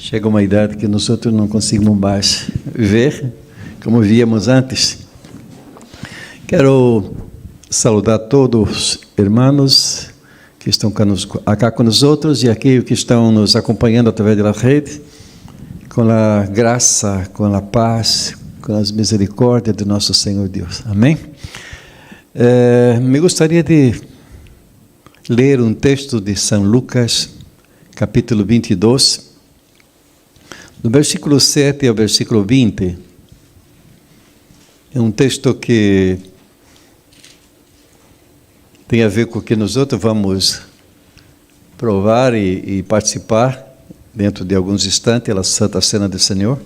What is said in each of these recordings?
chega uma idade que nós outros não conseguimos mais ver como víamos antes. Quero saudar todos os irmãos que estão acá com nós outros e aqueles que estão nos acompanhando através da rede, com a graça, com a paz, com as misericórdias do nosso Senhor Deus. Amém? Me gostaria de ler um texto de São Lucas, capítulo 22, do versículo 7 ao versículo 20. É um texto que tem a ver com o que nós outros vamos provar e participar dentro de alguns instantes da Santa Cena do Senhor.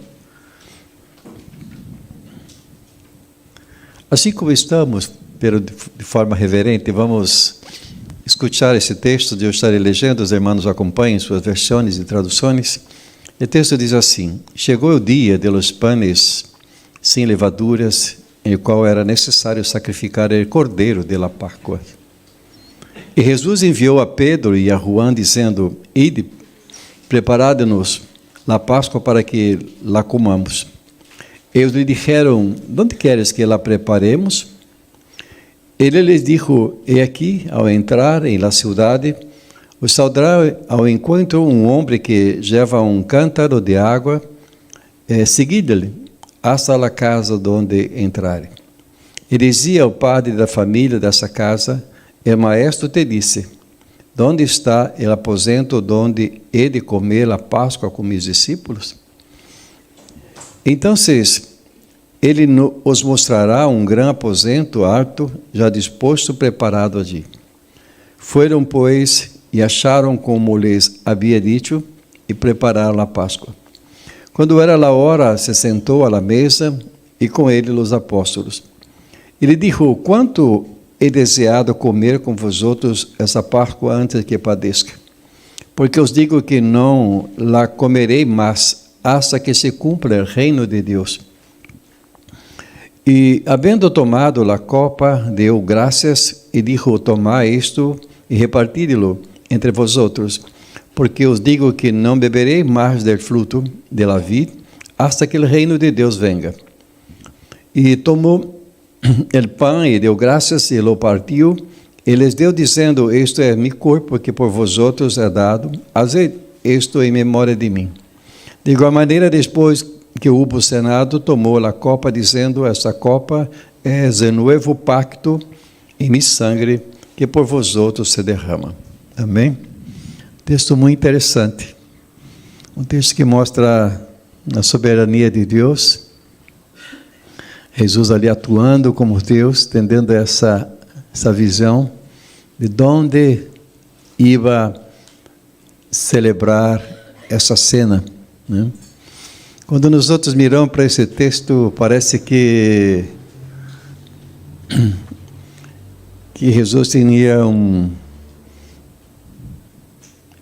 Assim como estamos, de forma reverente, vamos escutar esse texto de eu estar lendo, os irmãos acompanhem suas versões e traduções. O texto diz assim: chegou o dia de los panes sem levaduras, em qual era necessário sacrificar o cordeiro de la Páscoa. E Jesus enviou a Pedro e a Juan, dizendo: ide, preparad-nos a Páscoa para que la comamos. Eles lhe disseram: onde queres que la preparemos? Ele lhes dijo: he aqui, ao entrar em la cidade, os saldrá ao encontro um homem que leva um cântaro de água, seguid-lhe hasta a casa donde entrare. E dizia ao padre da família dessa casa: o maestro te disse: onde está o aposento donde he de comer a Páscoa com meus discípulos? Então, ele os mostrará um grande aposento alto, já disposto, preparado ali. Foram, pois, e acharam como lhes havia dito, e prepararam a Páscoa. Quando era a hora, se sentou à mesa, e com ele os apóstolos. Ele disse: quanto he desejado comer com vosotros essa Páscoa antes que padeça. Porque os digo que não la comerei mais, hasta que se cumpra o reino de Deus. E, havendo tomado a copa, deu graças e dijo: tomai isto e repartid-lo entre vosotros, porque os digo que não beberei mais del fruto de la vid, hasta que o reino de Deus venga. E tomou el pão e deu graças e lo partiu, e les deu, dizendo: isto é mi corpo, que por vosotros é dado, fazei isto em memória de mim. De igual maneira, depois que hubo cenado, tomou a copa, dizendo: esta copa é o novo pacto em mi sangue, que por vosotros se derrama. Amém? Texto muito interessante. Um texto que mostra a soberania de Deus. Jesus ali atuando como Deus, tendendo essa visão de onde ia celebrar essa cena, né? Quando nós outros miramos para esse texto, parece que Jesus tinha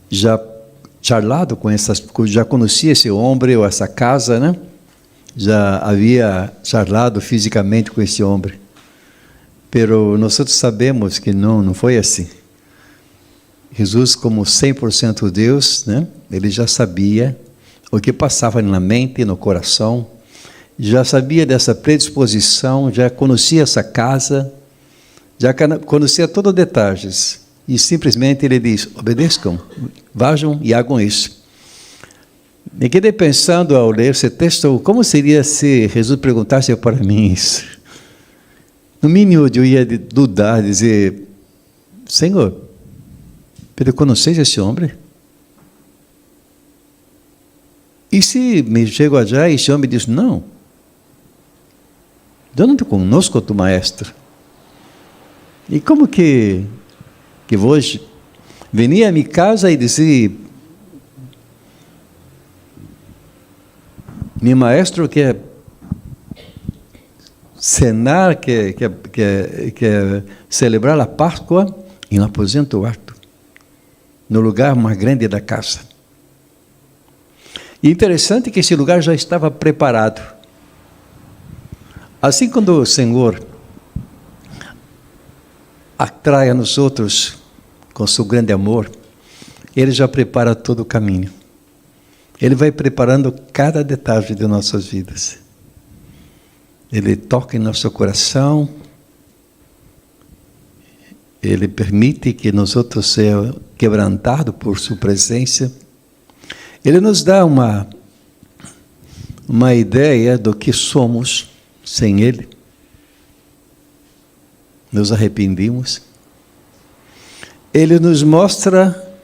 já charlado com já conhecia esse homem ou essa casa, né? Já havia charlado fisicamente com esse homem. Pero nós sabemos que não foi assim. Jesus, como 100% Deus, né? Ele já sabia o que passava na mente, no coração, já sabia dessa predisposição, já conhecia essa casa, já conhecia todos os detalhes. E simplesmente ele diz: obedeçam, vajam e hagam isso. Me quedei pensando ao ler esse texto, como seria se Jesus perguntasse para mim isso? No mínimo eu ia dudar, dizer: Senhor, pero conheces esse homem? E se me chego allá e esse homem diz: não, eu não te conosco tu maestro. E como que vos venir a minha casa e dizer: meu maestro quer cenar, quer celebrar a Páscoa em um aposento alto, no lugar mais grande da casa. E interessante que esse lugar já estava preparado. Assim, quando o Senhor atrai a nós outros com seu grande amor, Ele já prepara todo o caminho. Ele vai preparando cada detalhe de nossas vidas. Ele toca em nosso coração. Ele permite que nós outros sejamos quebrantados por sua presença. Ele nos dá uma ideia do que somos sem Ele. Nos arrependimos. Ele nos mostra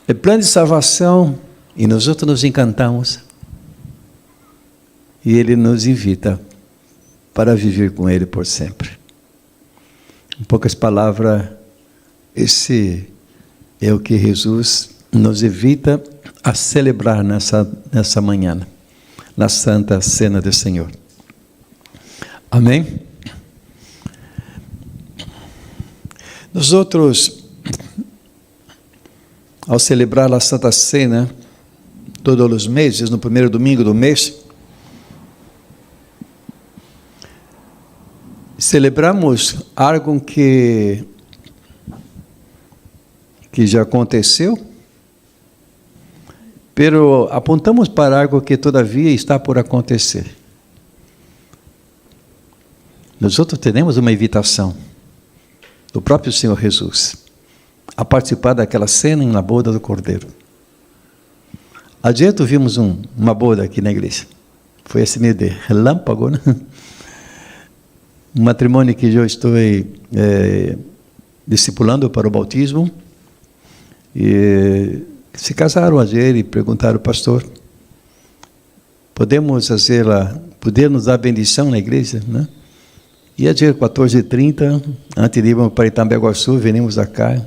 o plano de salvação e nós outros nos encantamos. E Ele nos invita para viver com Ele por sempre. Em poucas palavras, esse é o que Jesus nos invita a celebrar nessa manhã, na Santa Cena do Senhor. Amém? Nós outros, ao celebrar a Santa Cena, todos os meses, no primeiro domingo do mês, celebramos algo que já aconteceu, pero apontamos para algo que todavia está por acontecer. Nós outros temos uma invitação do próprio Senhor Jesus a participar daquela cena na boda do Cordeiro. Adiante vimos uma boda aqui na igreja. Foi assim meio de relâmpago, né? Um matrimônio que eu estou discipulando para o bautismo. E se casaram ayer e perguntaram, pastor, podemos nos dar bendição na igreja, né? E ayer, 14h30, antes de irmos para Itambeguaçu, venimos acá,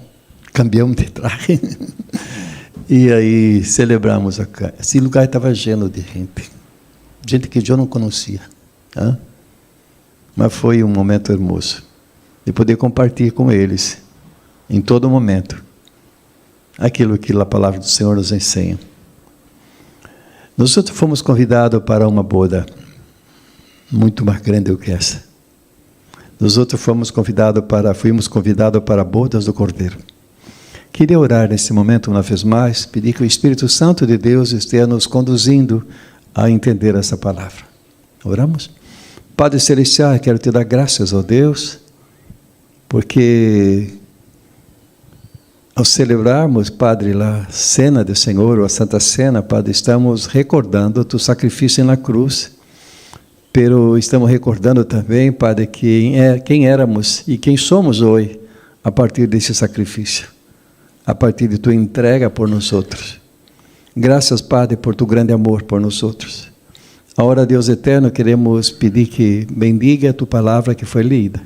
cambiamos de traje, e aí celebramos acá. Esse lugar estava cheio de gente que eu não conhecia, né? Mas foi um momento hermoso, de poder compartilhar com eles, em todo momento, aquilo que a palavra do Senhor nos ensina. Nós outros fomos convidados para uma boda muito mais grande do que essa. Nós outros fomos convidados para bodas do Cordeiro. Queria orar nesse momento uma vez mais, pedir que o Espírito Santo de Deus esteja nos conduzindo a entender essa palavra. Oramos? Padre Celestial, quero te dar graças, ó Deus, porque ao celebrarmos, Padre, a cena do Senhor, ou a Santa Cena, Padre, estamos recordando o teu sacrifício na cruz, pero estamos recordando também, Padre, quem éramos e quem somos hoje, a partir desse sacrifício, a partir de tua entrega por nós outros. Graças, Padre, por tu grande amor por nós outros. Agora, Deus eterno, queremos pedir que bendiga a tua palavra que foi lida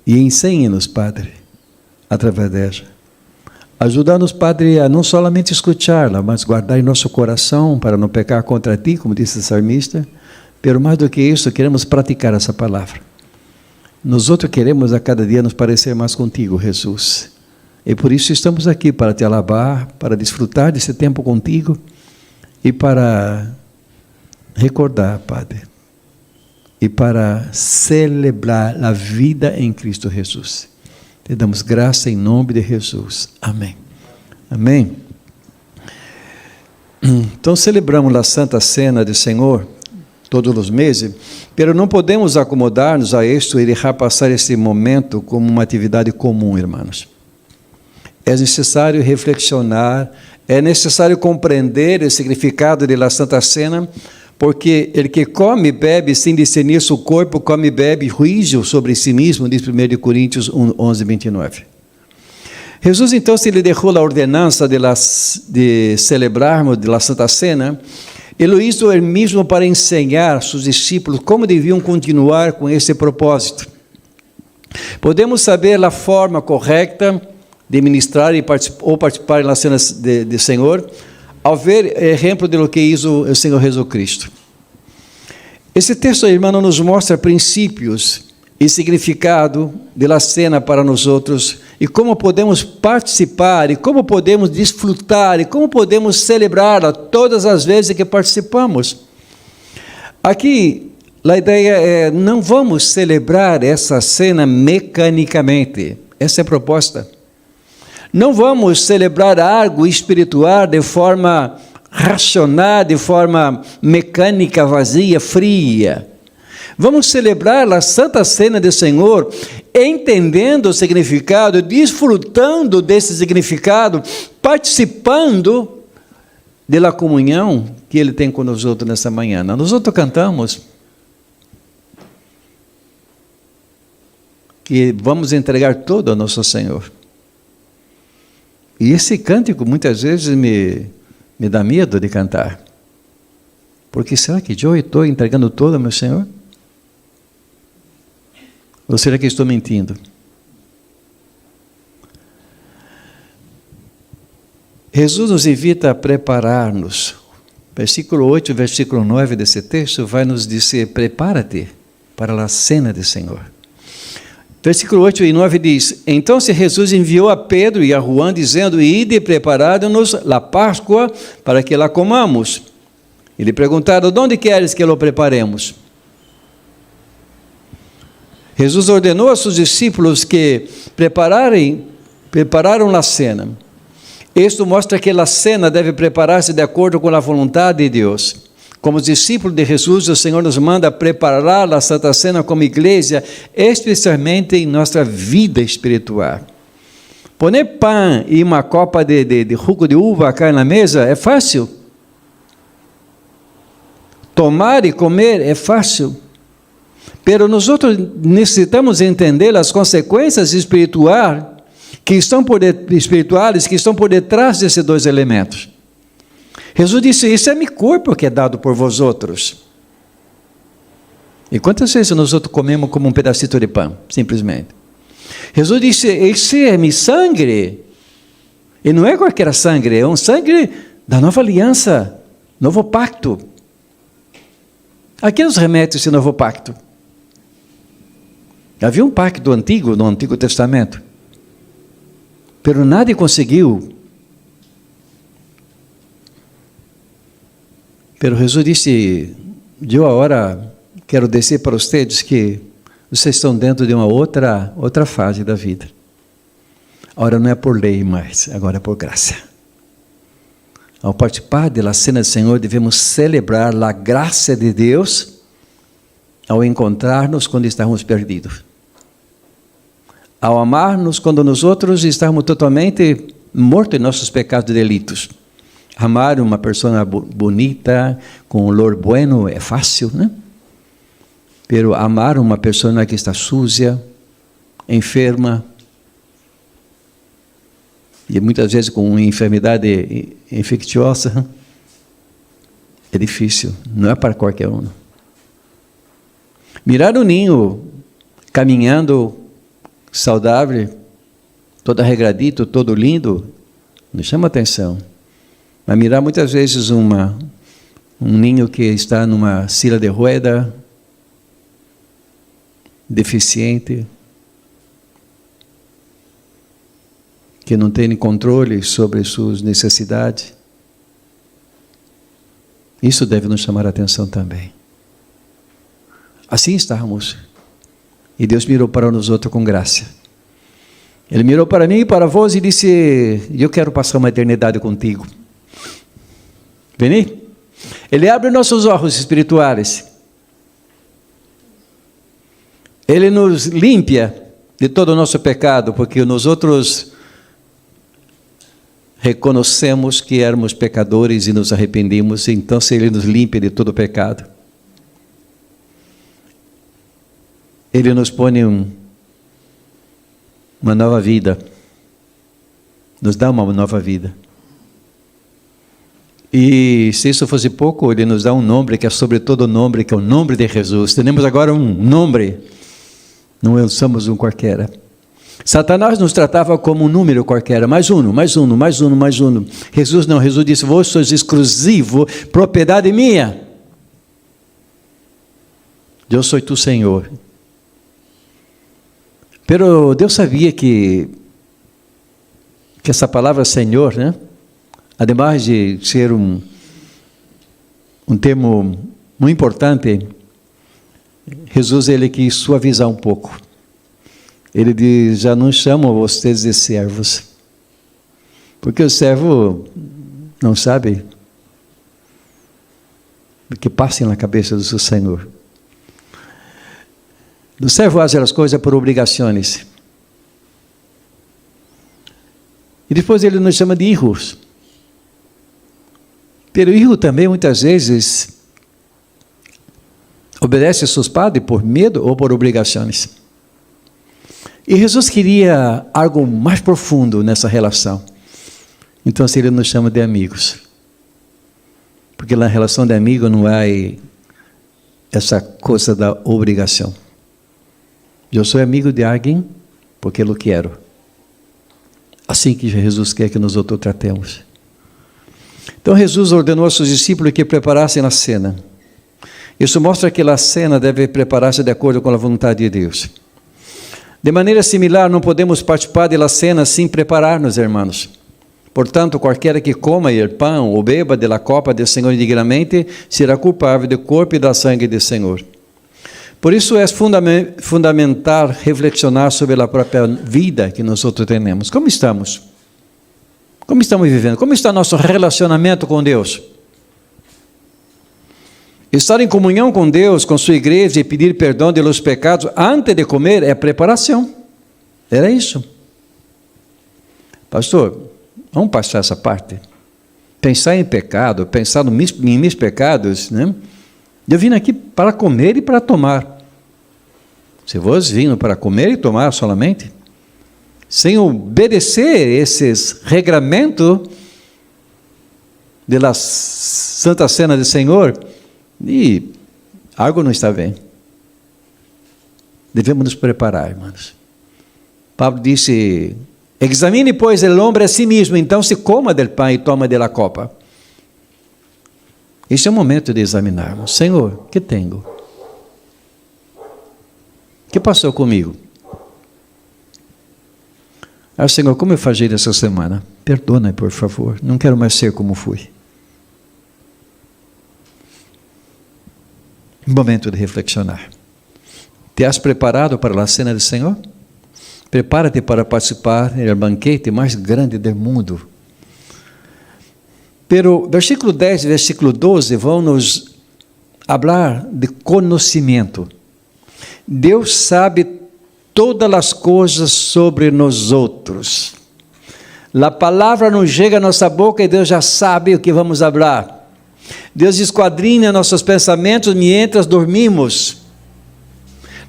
e ensine-nos, Padre, através dela. Ajuda-nos, Padre, a não somente escutá-la, mas guardar em nosso coração para não pecar contra ti, como disse o salmista. Pero mais do que isso, queremos praticar essa palavra. Nós outros queremos a cada dia nos parecer mais contigo, Jesus. E por isso estamos aqui para te alabar, para desfrutar desse tempo contigo e para recordar, Padre, e para celebrar a vida em Cristo Jesus. Te damos graça em nome de Jesus. Amém. Amém. Então celebramos a Santa Cena do Senhor todos os meses, pero não podemos acomodar-nos a isto e deixar passar esse momento como uma atividade comum, irmãos. É necessário reflexionar, é necessário compreender o significado da Santa Cena, porque ele que come e bebe sem discernir seu corpo, come e bebe juízo sobre si mesmo, diz 1 Coríntios 11:29. Jesus então se lhe deixou a ordenança de celebrarmos a Santa Cena, ele hizo ele mesmo para ensinar a seus discípulos como deviam continuar com esse propósito. Podemos saber a forma correta de ministrar ou participar da cena do Senhor, ao ver exemplo de lo que hizo o Senhor Jesus Cristo. Esse texto, irmão, nos mostra princípios e significado da cena para nós outros, e como podemos participar, e como podemos desfrutar, e como podemos celebrar todas as vezes que participamos. Aqui, a ideia é, não vamos celebrar essa cena mecanicamente, essa é a proposta. Não vamos celebrar algo espiritual de forma racionar de forma mecânica, vazia, fria. Vamos celebrar a Santa Cena do Senhor, entendendo o significado, desfrutando desse significado, participando da comunhão que Ele tem com nós outros nessa manhã. Nós outros cantamos que vamos entregar tudo ao nosso Senhor. E esse cântico muitas vezes me dá medo de cantar. Porque será que eu estou entregando tudo ao meu Senhor? Ou será que estou mentindo? Jesus nos invita a preparar-nos. Versículo 8 e versículo 9 desse texto vai nos dizer: prepara-te para a cena do Senhor. Versículo 8 e 9 diz: então se Jesus enviou a Pedro e a Juan, dizendo: ide e preparado-nos a Páscoa para que la comamos. E lhe perguntaram: de onde queres que lo preparemos? Jesus ordenou a seus discípulos que prepararam a cena. Isto mostra que a cena deve preparar-se de acordo com a vontade de Deus. Como discípulos de Jesus, o Senhor nos manda preparar a Santa Cena como igreja, especialmente em nossa vida espiritual. Poner pão e uma copa de jugo de uva cá na mesa é fácil. Tomar e comer é fácil. Pero nós necessitamos entender as consequências espirituais que estão por detrás desses dois elementos. Jesus disse: isso é meu corpo que é dado por vós outros. E quantas vezes nós outros comemos como um pedacito de pão, simplesmente? Jesus disse: esse é meu sangue. E não é qualquer sangue, é um sangue da nova aliança, novo pacto. A que nos remete esse novo pacto? Havia um pacto antigo, no Antigo Testamento, pero nadie conseguiu. Pero Jesus disse: eu agora quero dizer para vocês que vocês estão dentro de uma outra fase da vida. Agora não é por lei mais, agora é por graça. Ao participar da cena do Senhor, devemos celebrar a graça de Deus ao encontrar-nos quando estamos perdidos. Ao amar-nos quando nós outros estamos totalmente mortos em nossos pecados e delitos. Amar uma pessoa bonita, com olor bueno, é fácil, né? Pero amar uma pessoa que está suja, enferma, e muitas vezes com uma enfermidade infecciosa, é difícil, não é para qualquer um. Mirar um ninho caminhando saudável, todo arregradito, todo lindo, nos chama atenção. Mas mirar muitas vezes um ninho que está numa silla de rueda, deficiente, que não tem controle sobre suas necessidades, isso deve nos chamar a atenção também. Assim estamos. E Deus mirou para nós outros com graça. Ele mirou para mim e para vós e disse: eu quero passar uma eternidade contigo. Vem? Ele abre nossos olhos espirituais. Ele nos limpa de todo o nosso pecado, porque nós outros reconhecemos que éramos pecadores e nos arrependimos, então Ele nos limpa de todo o pecado. Ele nos põe uma nova vida, nos dá uma nova vida. E se isso fosse pouco, Ele nos dá um nome que é sobre todo nome, que é o nome de Jesus. Temos agora um nome, não somos um qualquer. Satanás nos tratava como um número qualquer, mais um. Jesus não, Jesus disse: vós sois exclusivo, propriedade minha. Eu sou tu, Senhor. Pero Deus sabia que essa palavra Senhor, né? Ademais de ser um termo muito importante, Jesus ele quis suavizar um pouco. Ele diz: já não chamo vocês de servos, porque o servo não sabe que passem na cabeça do seu Senhor. O servo faz as coisas por obrigações. E depois ele nos chama de hijos. Pero o hijo também, muitas vezes, obedece a seus padres por medo ou por obrigações. E Jesus queria algo mais profundo nessa relação. Então, ele nos chama de amigos. Porque na relação de amigo não há essa coisa da obrigação. Eu sou amigo de alguém porque eu quero. Assim que Jesus quer que nós outros tratemos. Então, Jesus ordenou aos seus discípulos que preparassem a cena. Isso mostra que a cena deve preparar-se de acordo com a vontade de Deus. De maneira similar, não podemos participar da cena sem preparar-nos, irmãos. Portanto, qualquer que coma o pão ou beba da copa do Senhor indignamente, será culpável do corpo e da sangue do Senhor. Por isso é fundamental reflexionar sobre a própria vida que nós outros temos. Como estamos? Como estamos vivendo? Como está nosso relacionamento com Deus? Estar em comunhão com Deus, com sua igreja e pedir perdão dos pecados antes de comer é preparação. Era isso. Pastor, vamos passar essa parte. Pensar em pecado, pensar em meus pecados, né? Eu vim aqui para comer e para tomar. Se vós vindo para comer e tomar solamente, sem obedecer esses regramentos da Santa Cena do Senhor, e algo não está bem. Devemos nos preparar, irmãos. Pablo disse: examine, pois, o homem a si mesmo, então se coma del pão e toma da copa. Este é o momento de examinarmos. Senhor, o que tenho? O que passou comigo? Senhor, como eu falhei essa semana? Perdona, por favor. Não quero mais ser como fui. Momento de reflexionar. Te has preparado para a cena do Senhor? Prepara-te para participar do banquete mais grande do mundo. Pero versículo 10 e versículo 12 vão nos falar de conhecimento. Deus sabe todas as coisas sobre nós outros. A palavra não chega à nossa boca e Deus já sabe o que vamos falar. Deus esquadrinha nossos pensamentos mientras dormimos.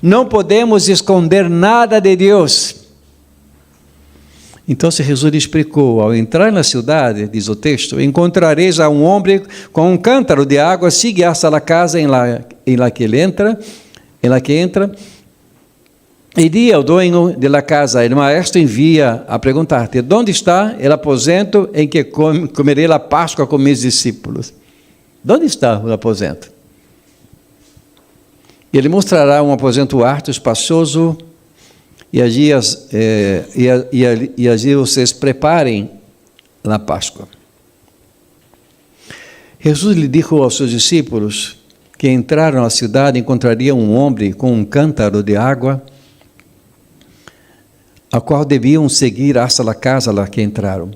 Não podemos esconder nada de Deus. Então, Jesus explicou: ao entrar na cidade, diz o texto, encontrareis a um homem com um cântaro de água, sigue hasta a casa em la que entra, e diz ao dono de la casa: o maestro envia a perguntar-te, onde está o aposento em que comerei a Páscoa com meus discípulos? Onde está o aposento? Ele mostrará um aposento harto, espaçoso, e allí vocês preparem a Páscoa. Jesus lhe disse aos seus discípulos que entraram na cidade e encontrariam um homem com um cântaro de água, a qual deviam seguir hasta a casa lá que entraram.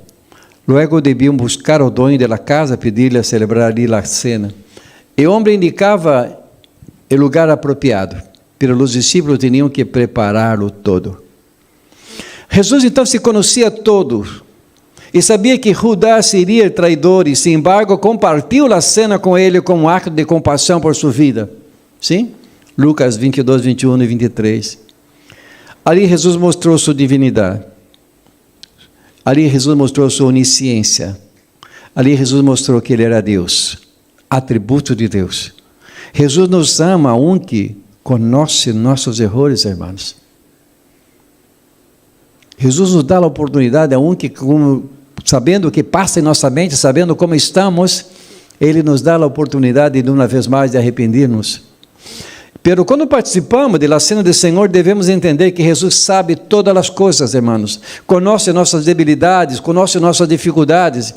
Luego deviam buscar o dono da casa, pedir-lhe a celebrar ali a cena. E o homem indicava o lugar apropriado, pero os discípulos tinham que prepará-lo todo. Jesus então se conhecia todo e sabia que Judas seria traidor e, sem embargo, compartilhou a cena com ele como um ato de compaixão por sua vida. Sim? Lucas 22, 21 e 23. Ali Jesus mostrou sua divindade. Ali Jesus mostrou sua onisciência. Ali Jesus mostrou que ele era Deus, atributo de Deus. Jesus nos ama que conhece nossos erros, irmãos. Jesus nos dá a oportunidade que, sabendo o que passa em nossa mente, sabendo como estamos, Ele nos dá a oportunidade de uma vez mais de arrepender-nos. Pero quando participamos da cena do Senhor, devemos entender que Jesus sabe todas as coisas, irmãos. Conhece nossas debilidades, conhece nossas dificuldades.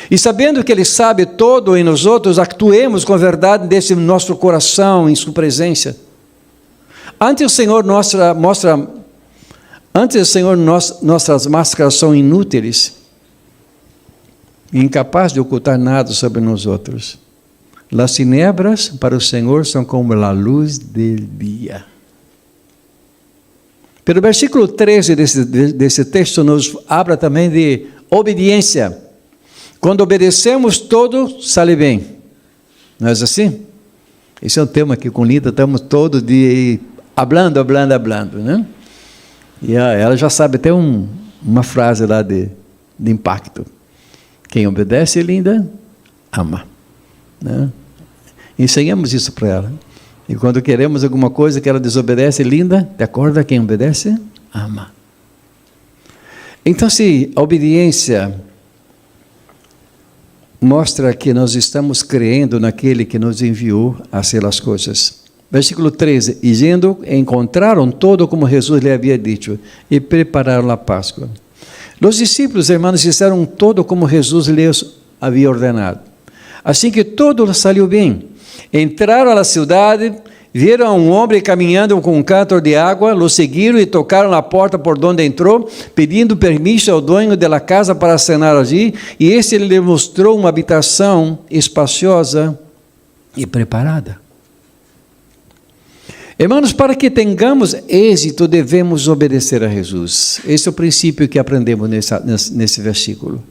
E sabendo que Ele sabe todo em nós outros, actuemos com verdade desse nosso coração, em sua presença. Antes o Senhor nossas máscaras são inúteis, incapazes de ocultar nada sobre nós outros. Las tinieblas para o Senhor são como a luz do dia. Pero o versículo 13 desse texto nos habla também de obediência. Quando obedecemos, tudo sai bem. Não é assim? Esse é um tema que com Lida estamos todo dia hablando, né? E ela já sabe até uma frase lá de impacto. Quem obedece, Linda, ama. Né? Ensinamos isso para ela. E quando queremos alguma coisa que ela desobedece, Linda, te acorda? Quem obedece, ama. Então, se a obediência mostra que nós estamos crendo naquele que nos enviou a fazer as coisas. Versículo 13, e indo, encontraram todo como Jesus lhe havia dito, e prepararam a Páscoa. Os discípulos, irmãos, fizeram todo como Jesus lhes havia ordenado. Assim que tudo saiu bem. Entraram à cidade, viram um homem caminhando com um cântaro de água, o seguiram e tocaram na porta por onde entrou, pedindo permisso ao dono da casa para cenar allí, e este lhe mostrou uma habitação espaciosa e preparada. Irmãos, para que tenhamos êxito, devemos obedecer a Jesus. Esse é o princípio que aprendemos nesse versículo.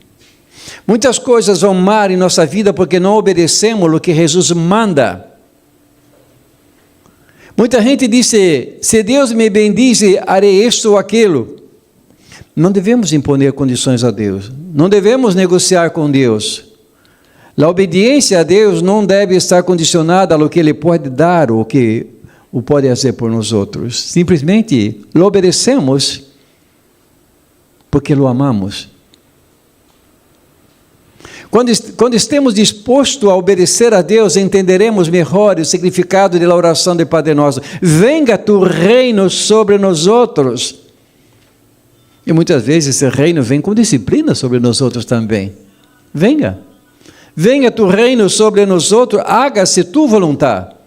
Muitas coisas vão mal em nossa vida porque não obedecemos o que Jesus manda. Muita gente diz, se Deus me bendize, harei isto ou aquilo. Não devemos impor condições a Deus. Não devemos negociar com Deus. A obediência a Deus não deve estar condicionada ao que Ele pode dar ou que o pode fazer por nós outros. Simplesmente o obedecemos porque o amamos. Quando estemos dispostos a obedecer a Deus, entenderemos melhor o significado da oração de Padre Nosso. Venga tu reino sobre nós outros. E muitas vezes esse reino vem com disciplina sobre nós outros também. Venga tu reino sobre nós outros, haga-se tu vontade.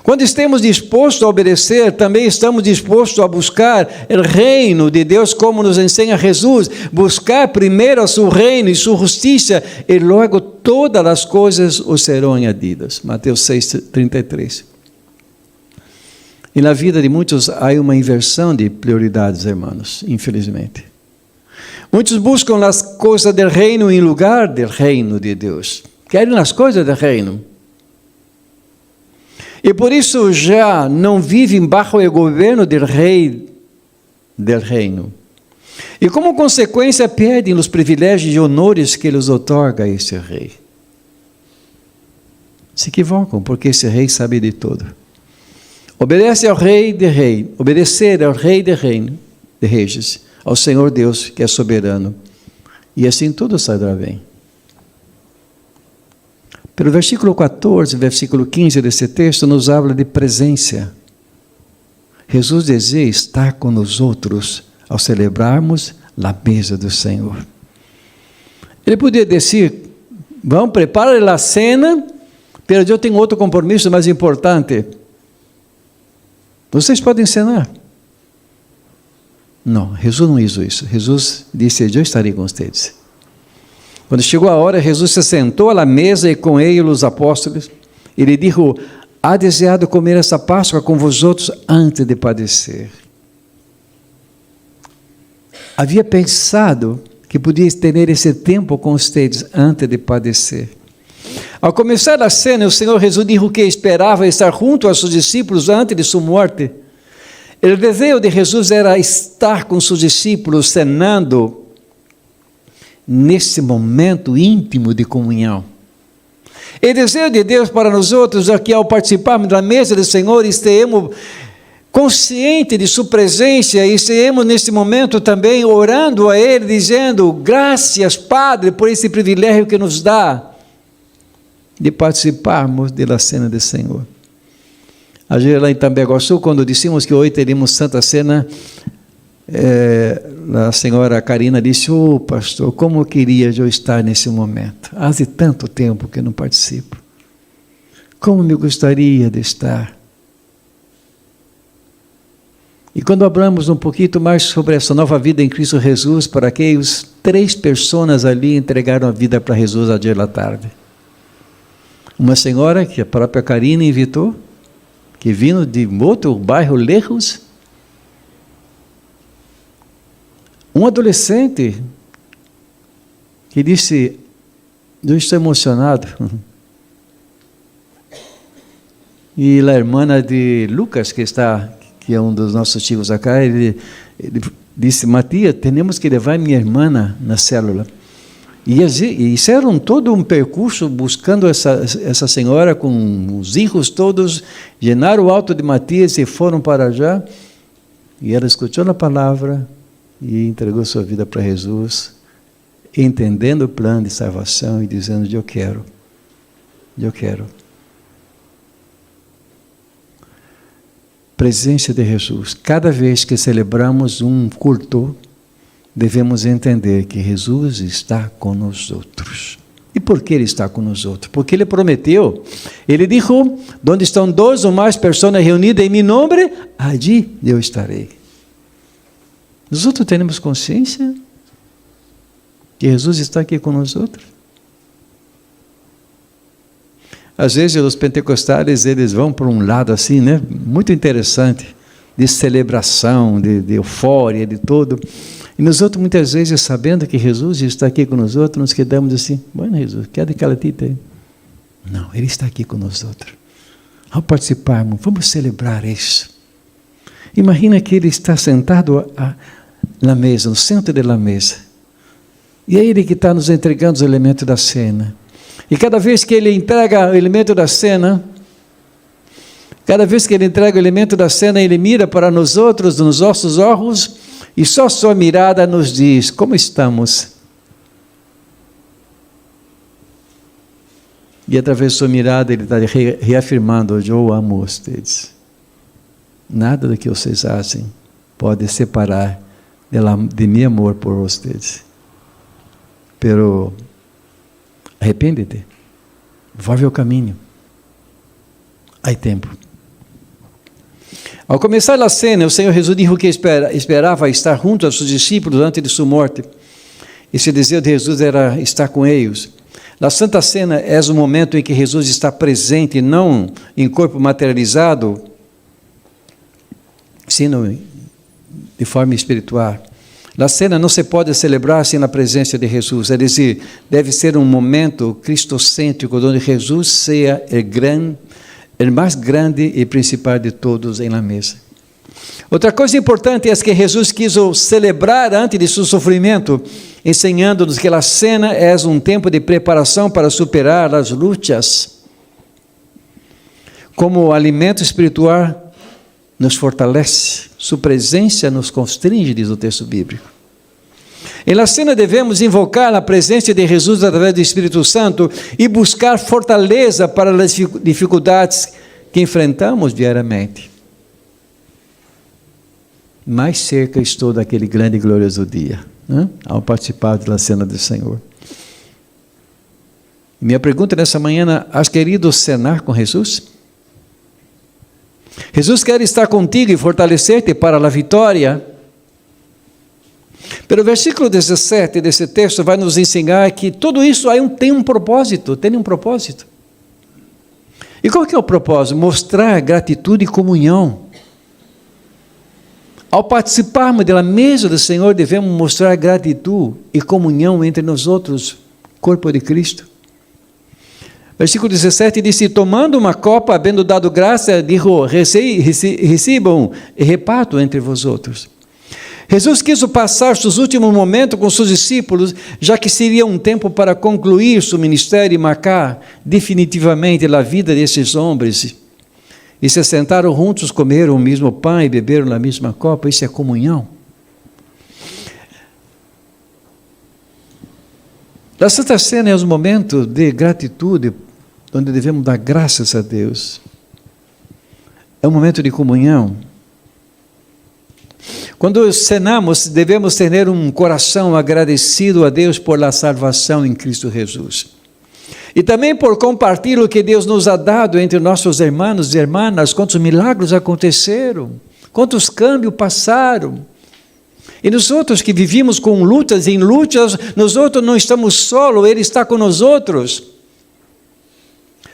Quando estamos dispostos a obedecer, também estamos dispostos a buscar o reino de Deus, como nos ensina Jesus, buscar primeiro o seu reino e sua justiça, e logo todas as coisas os serão añadidas. Mateus 6:33. E na vida de muitos há uma inversão de prioridades, irmãos, infelizmente. Muitos buscam as coisas do reino em lugar do reino de Deus. Querem as coisas do reino. E por isso já não vivem bajo o governo do rei del reino. E como consequência perdem os privilégios e honores que lhes otorga esse rei. Se equivocam, porque esse rei sabe de tudo. Obedece ao rei de rei, obedecer ao rei de reino, de reis, ao Senhor Deus que é soberano. E assim tudo sairá bem. Pelo versículo 14, versículo 15 desse texto, nos habla de presença. Jesus deseja estar com nós outros ao celebrarmos a mesa do Senhor. Ele podia dizer, vamos, preparar a cena, mas eu tenho outro compromisso mais importante. Vocês podem cenar. Não, Jesus não hizo isso. Jesus disse, eu estarei com vocês. Quando chegou a hora, Jesus se sentou à mesa e com ele os apóstolos. Ele disse, há desejado comer essa Páscoa com vosotros antes de padecer. Havia pensado que podia ter esse tempo com vocês antes de padecer. Ao começar a cena, o Senhor Jesus disse que esperava estar junto aos seus discípulos antes de sua morte. O desejo de Jesus era estar com seus discípulos cenando nesse momento íntimo de comunhão. O desejo de Deus para nós outros é que ao participarmos da mesa do Senhor, estejamos conscientes de sua presença e estejamos nesse momento também orando a Ele, dizendo, graças Padre por esse privilégio que nos dá de participarmos da cena do Senhor. Ayer lá em Tambeguaçu, quando dissemos que hoje teríamos Santa Cena, a senhora Karina disse, pastor, como eu queria eu estar nesse momento. Há tanto tempo que não participo. Como me gostaria de estar. E quando hablamos um pouquinho mais sobre essa nova vida em Cristo Jesus, para aqueles 3 pessoas ali entregaram a vida para Jesus ayer à tarde. Uma senhora que a própria Karina invitou, que vindo de outro bairro lejos. Um adolescente que disse, eu estou emocionado. E a irmã de Lucas, que é um dos nossos tios acá, ele disse, Matias, temos que levar minha irmã na célula. E fizeram todo um percurso buscando essa senhora com os filhos todos, llenaram o alto de Matias e foram para já. E ela escutou a palavra e entregou sua vida para Jesus, entendendo o plano de salvação e dizendo, eu quero. Presença de Jesus. Cada vez que celebramos um culto, devemos entender que Jesus está com nós outros. E por que Ele está com nós outros? Porque Ele prometeu. Ele disse, onde estão 2 ou mais pessoas reunidas em meu nome, allí eu estarei. Nós outros temos consciência que Jesus está aqui com nós outros? Às vezes os pentecostais, eles vão para um lado assim, né? Muito interessante, de celebração, de eufória, de tudo. E nós outros, muitas vezes, sabendo que Jesus está aqui com nós outros, nos quedamos assim, bueno, Jesus, quer daquela tita aí? Não, Ele está aqui com nós outros. Ao participarmos, vamos celebrar isso. Imagina que Ele está sentado na mesa, no centro da mesa. E é Ele que está nos entregando os elementos da cena. E cada vez que Ele entrega o elemento da cena, Ele mira para nós outros, nos nossos olhos, e só sua mirada nos diz, como estamos? E através de sua mirada, Ele está reafirmando, eu amo vocês. Nada do que vocês fazem pode separar de meu amor por vocês. Pero arrepende-te, volve ao caminho. Há tempo. Ao começar a cena, o Senhor Jesus disse que esperava estar junto aos seus discípulos antes de sua morte. Esse desejo de Jesus era estar com eles. Na Santa Cena é o momento em que Jesus está presente, não em corpo materializado, sino de forma espiritual. Na cena não se pode celebrar sem a presença de Jesus, é dizer, deve ser um momento cristocêntrico, onde Jesus seja o mais grande e principal de todos em la mesa. Outra coisa importante é que Jesus quis celebrar antes de seu sofrimento, ensinando-nos que a cena é um tempo de preparação para superar as lutas. Como alimento espiritual, nos fortalece, sua presença nos constringe, diz o texto bíblico. Em la cena devemos invocar a presença de Jesus através do Espírito Santo e buscar fortaleza para as dificuldades que enfrentamos diariamente. Mais cerca estou daquele grande e glorioso dia, né? Ao participar da cena do Senhor. Minha pergunta nessa manhã, has querido cenar com Jesus? Jesus quer estar contigo e fortalecer-te para a vitória. Pelo versículo 17 desse texto vai nos ensinar que tudo isso tem um propósito, E qual que é o propósito? Mostrar gratitude e comunhão. Ao participarmos da mesa do Senhor, devemos mostrar gratitude e comunhão entre nós outros, corpo de Cristo. Versículo 17 diz, tomando uma copa, havendo dado graça, dijo, recebam e repartam entre vós outros. Jesus quis passar seus últimos momentos com seus discípulos, já que seria um tempo para concluir seu ministério e marcar definitivamente a vida desses homens. E se sentaram juntos, comeram o mesmo pão e beberam na mesma copa. Isso é comunhão. A Santa Cena é um momento de gratitude, onde devemos dar graças a Deus. É um momento de comunhão. Quando cenamos, devemos ter um coração agradecido a Deus por a salvação em Cristo Jesus. E também por compartilhar o que Deus nos ha dado entre nossos irmãos e irmãs, quantos milagres aconteceram, quantos câmbios passaram. E nós outros que vivimos com lutas em lutas, nós outros não estamos solos, Ele está com nós outros.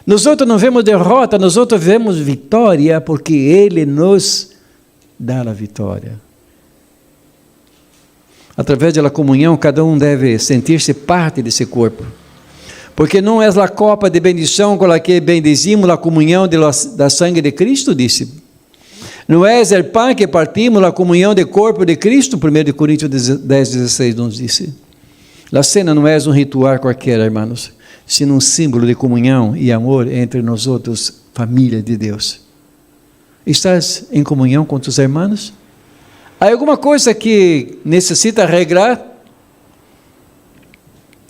Nós outros não vemos derrota, nós outros vemos vitória, porque Ele nos dá a vitória. Através da comunhão, cada um deve sentir-se parte desse corpo. Porque não é a copa de bendição com a que bendizimos a comunhão da sangue de Cristo, disse. Não é o pão que partimos a comunhão do corpo de Cristo, 1 Coríntios 10:16 nos disse. A cena não é um ritual qualquer, irmãos, sino um símbolo de comunhão e amor entre nós outros, família de Deus. Estás em comunhão com tus irmãos? Há alguma coisa que necessita arreglar?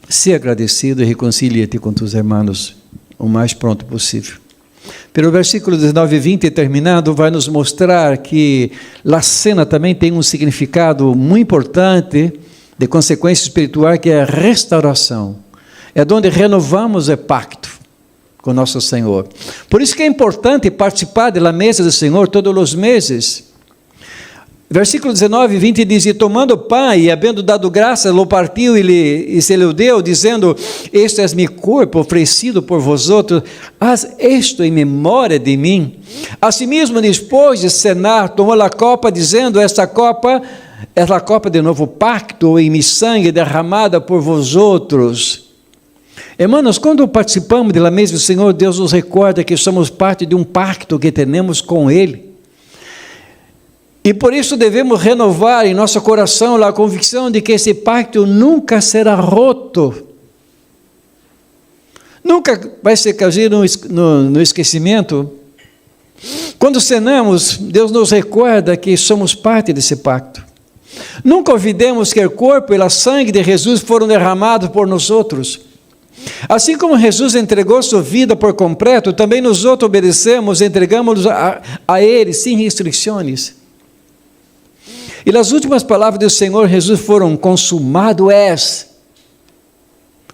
Se agradecido e reconcilia-te com tus irmãos o mais pronto possível. Pelo versículo 19 e 20 terminado, vai nos mostrar que a cena também tem um significado muito importante de consequência espiritual, que é a restauração. É onde renovamos o pacto com nosso Senhor. Por isso que é importante participar da mesa do Senhor todos os meses. Versículo 19 e 20 diz, e tomando o pão, e havendo dado graça, lo partiu e se lhe deu, dizendo, este é meu corpo oferecido por vosotros, haz isto em memória de mim. Asimismo, depois de cenar, tomou a copa, dizendo, esta copa é a copa de novo pacto, em meu sangue derramada por vosotros. Irmãos, quando participamos da mesa do Senhor, Deus nos recorda que somos parte de um pacto que temos com Ele. E por isso devemos renovar em nosso coração a convicção de que esse pacto nunca será roto. Nunca vai se cair no esquecimento. Quando cenamos, Deus nos recorda que somos parte desse pacto. Nunca olvidemos que o corpo e o sangue de Jesus foram derramados por nós outros. Assim como Jesus entregou sua vida por completo, também nós outros obedecemos, entregamos a Ele sem restrições. E as últimas palavras do Senhor Jesus foram, consumado és.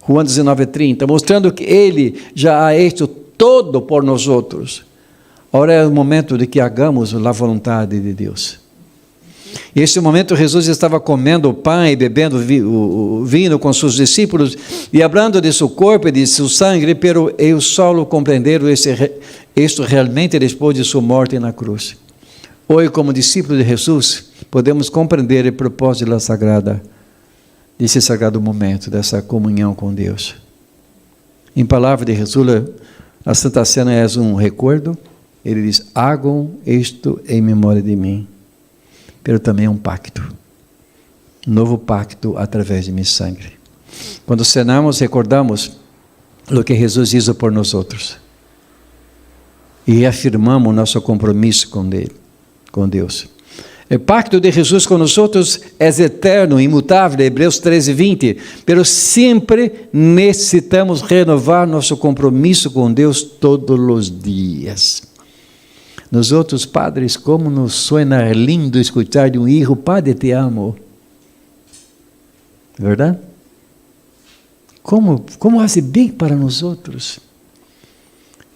João 19:30, mostrando que Ele já ha hecho todo por nós outros. Agora é o momento de que hagamos a vontade de Deus. E nesse momento Jesus estava comendo o pão e bebendo o vinho com seus discípulos e falando de seu corpo e de seu sangue, pero eu só compreenderam isto realmente depois de sua morte na cruz. Hoje, como discípulos de Jesus, podemos compreender o propósito desse sagrado momento, dessa comunhão com Deus. Em palavras de Jesus, a Santa Cena é um recuerdo. Ele diz, hagam isto em memória de mim. Pero também é um pacto. Um novo pacto através de meu sangue. Quando cenamos, recordamos o que Jesus hizo por nós outros. E reafirmamos nosso compromisso com Deus. O pacto de Jesus com nós outros é eterno, imutável, Hebreus 13:20, pero sempre necessitamos renovar nosso compromisso com Deus todos os dias. Nós outros padres, como nos suena lindo escutar de um filho, Padre, te amo. Verdade? Como faz bem para nós outros.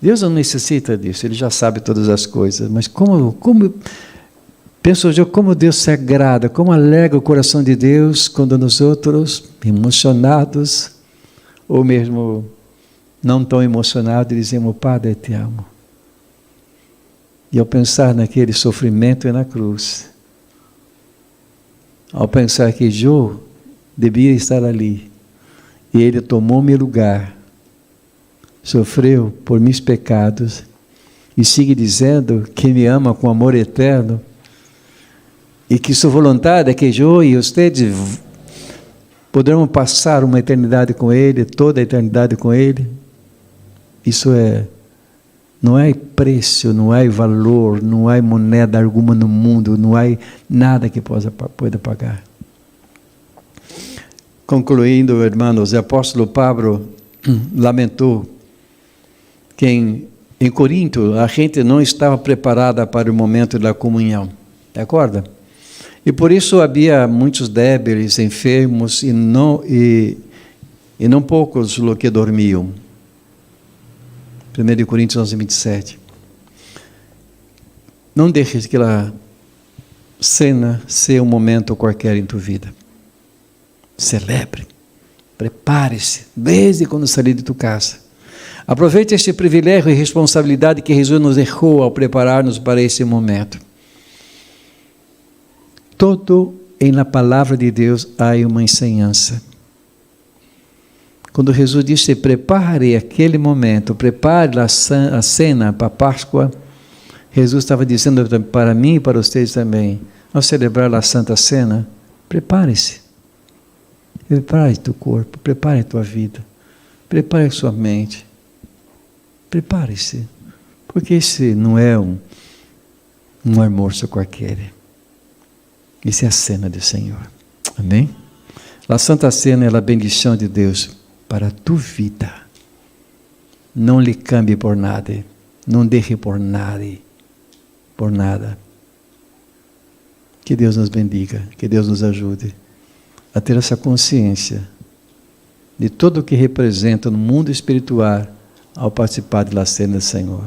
Deus não necessita disso, Ele já sabe todas as coisas, mas penso eu, como Deus se agrada, como alegra o coração de Deus quando nós outros, emocionados, ou mesmo não tão emocionados, dizemos, Padre, te amo. E ao pensar naquele sofrimento e na cruz, ao pensar que eu devia estar ali, e Ele tomou meu lugar, sofreu por meus pecados, e sigue dizendo que me ama com amor eterno, e que sua vontade é que eu e vocês poderão passar uma eternidade com Ele, toda a eternidade com Ele. Isso não há preço, não há valor, não há moneda alguma no mundo, não há nada que possa pagar. Concluindo, irmãos, o apóstolo Pablo lamentou que em Corinto a gente não estava preparada para o momento da comunhão, de acordo? E por isso havia muitos débeis, enfermos e não poucos os que dormiam. 1 Coríntios 11:27. Não deixes que a cena seja um momento qualquer em tua vida. Celebre, prepare-se, desde quando sair de tua casa. Aproveite este privilégio e responsabilidade que Jesus nos deixou ao preparar-nos para esse momento. Todo na palavra de Deus há uma ensinança. Quando Jesus disse, prepare aquele momento, prepare a cena para a Páscoa, Jesus estava dizendo para mim e para vocês também, ao celebrar a Santa Cena, prepare-se. Prepare teu corpo, prepare a tua vida, prepare a sua mente. Prepare-se, porque esse não é um almoço qualquer. Essa é a cena do Senhor. Amém? A Santa Cena é a bendição de Deus para a tua vida. Não lhe cambie por nada. Não deixe por nada. Por nada. Que Deus nos bendiga. Que Deus nos ajude a ter essa consciência de tudo o que representa no mundo espiritual ao participar da cena do Senhor.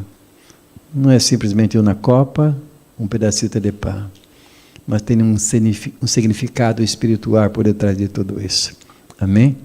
Não é simplesmente uma copa, um pedacito de pão, mas tem um significado espiritual por detrás de tudo isso. Amém?